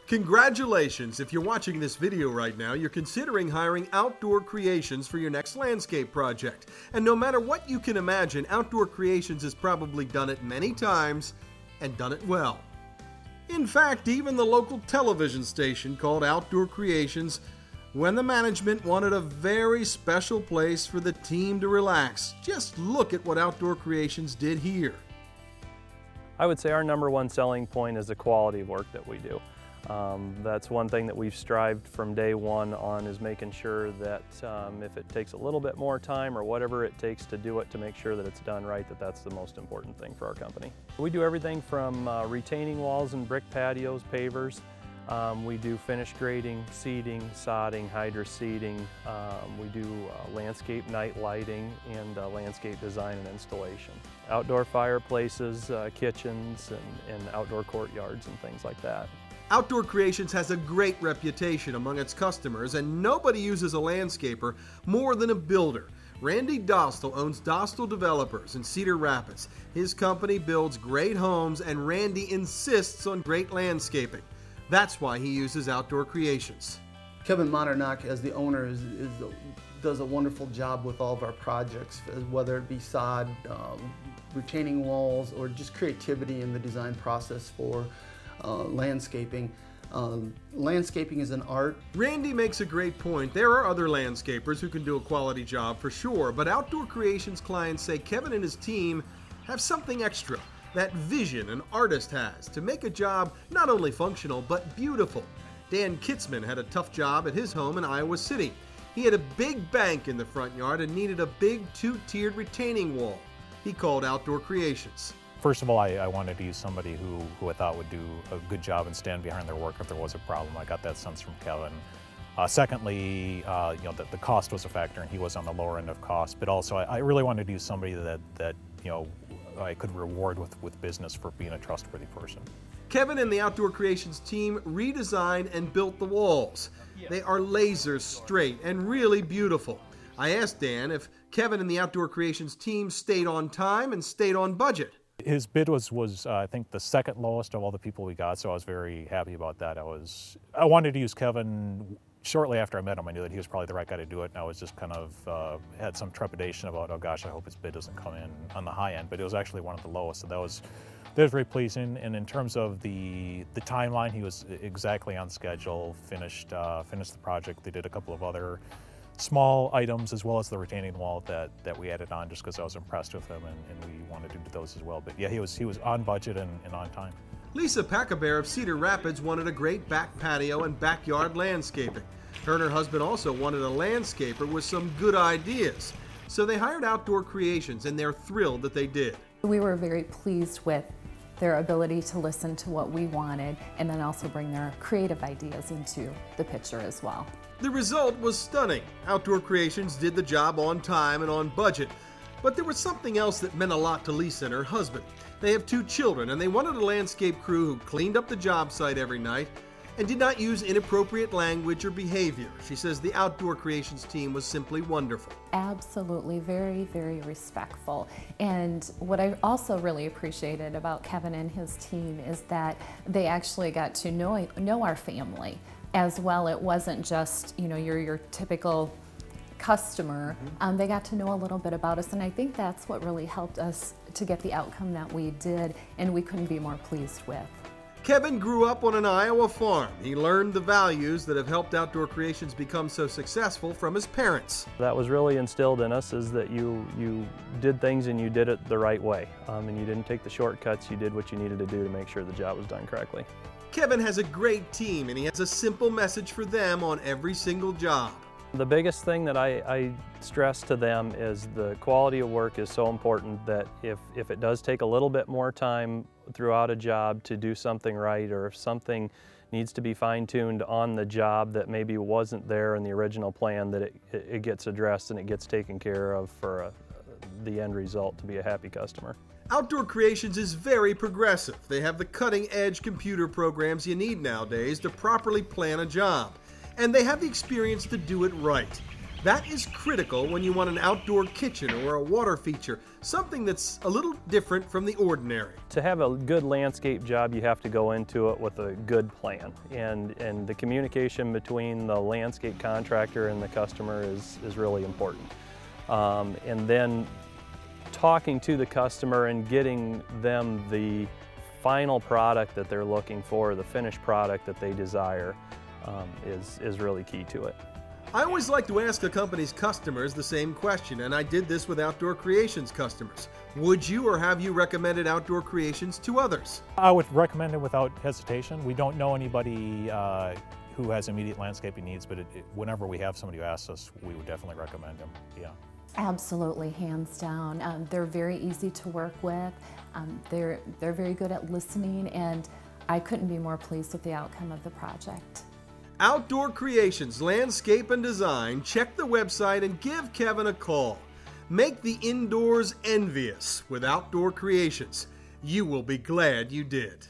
Congratulations! If you're watching this video right now, you're considering hiring Outdoor Creations for your next landscape project. And no matter what you can imagine, Outdoor Creations has probably done it many times and done it well. In fact, even the local television station called Outdoor Creations when the management wanted a very special place for the team to relax. Just look at what Outdoor Creations did here. I would say our number one selling point is the quality of work that we do. That's one thing that we've strived from day one on, is making sure that if it takes a little bit more time or whatever it takes to do it, to make sure that it's done right, that's the most important thing for our company. We do everything from retaining walls and brick patios, pavers. We do finish grading, seeding, sodding, hydro seeding. We do landscape night lighting and landscape design and installation. Outdoor fireplaces, kitchens, and outdoor courtyards and things like that. Outdoor Creations has a great reputation among its customers, and nobody uses a landscaper more than a builder. Randy Dostal owns Dostal Developers in Cedar Rapids. His company builds great homes, and Randy insists on great landscaping. That's why he uses Outdoor Creations. Kevin Modernach, as the owner, does a wonderful job with all of our projects, whether it be sod, retaining walls, or just creativity in the design process for landscaping. Landscaping is an art. Randy makes a great point. There are other landscapers who can do a quality job for sure, but Outdoor Creations clients say Kevin and his team have something extra. That vision an artist has to make a job not only functional but beautiful. Dan Kitzman had a tough job at his home in Iowa City. He had a big bank in the front yard and needed a big two-tiered retaining wall. He called Outdoor Creations. First of all, I wanted to use somebody who I thought would do a good job and stand behind their work if there was a problem. I got that sense from Kevin. Secondly, the cost was a factor, and he was on the lower end of cost. But also, I really wanted to use somebody that I could reward with business for being a trustworthy person. Kevin and the Outdoor Creations team redesigned and built the walls. They are laser straight and really beautiful. I asked Dan if Kevin and the Outdoor Creations team stayed on time and stayed on budget. His bid was I think the second lowest of all the people we got, so I was very happy about that. I wanted to use Kevin. Shortly after I met him, I knew that he was probably the right guy to do it, and I was just kind of had some trepidation about, oh gosh, I hope his bid doesn't come in on the high end, but it was actually one of the lowest, so that was very pleasing. And in terms of the timeline, he was exactly on schedule, finished the project. They did a couple of other small items as well as the retaining wall that we added on, just because I was impressed with him, and we wanted to do those as well. But yeah, he was on budget and on time. Lisa Packabear of Cedar Rapids wanted a great back patio and backyard landscaping. Her and her husband also wanted a landscaper with some good ideas. So they hired Outdoor Creations, and they're thrilled that they did. We were very pleased with their ability to listen to what we wanted and then also bring their creative ideas into the picture as well. The result was stunning. Outdoor Creations did the job on time and on budget. But there was something else that meant a lot to Lisa and her husband. They have 2 children, and they wanted a landscape crew who cleaned up the job site every night and did not use inappropriate language or behavior. She says the Outdoor Creations team was simply wonderful. Absolutely, very, very respectful. And what I also really appreciated about Kevin and his team is that they actually got to know our family as well. It wasn't just, your typical customer. They got to know a little bit about us, and I think that's what really helped us to get the outcome that we did, and we couldn't be more pleased with. Kevin grew up on an Iowa farm. He learned the values that have helped Outdoor Creations become so successful from his parents. That was really instilled in us, is that you did things and you did it the right way, and you didn't take the shortcuts. You did what you needed to do to make sure the job was done correctly. Kevin has a great team, and he has a simple message for them on every single job. The biggest thing that I stress to them is the quality of work is so important that if it does take a little bit more time throughout a job to do something right, or if something needs to be fine-tuned on the job that maybe wasn't there in the original plan, that it gets addressed and it gets taken care of for the end result to be a happy customer. Outdoor Creations is very progressive. They have the cutting-edge computer programs you need nowadays to properly plan a job. And they have the experience to do it right. That is critical when you want an outdoor kitchen or a water feature, something that's a little different from the ordinary. To have a good landscape job, you have to go into it with a good plan. And the communication between the landscape contractor and the customer is really important. And then talking to the customer and getting them the final product that they're looking for, the finished product that they desire, is really key to it. I always like to ask a company's customers the same question, and I did this with Outdoor Creations customers. Would you or have you recommended Outdoor Creations to others? I would recommend it without hesitation. We don't know anybody who has immediate landscaping needs, but whenever we have somebody who asks us, we would definitely recommend them. Yeah. Absolutely, hands down. They're very easy to work with. They're very good at listening, and I couldn't be more pleased with the outcome of the project. Outdoor Creations Landscape and Design. Check the website and give Kevin a call. Make the indoors envious with Outdoor Creations. You will be glad you did.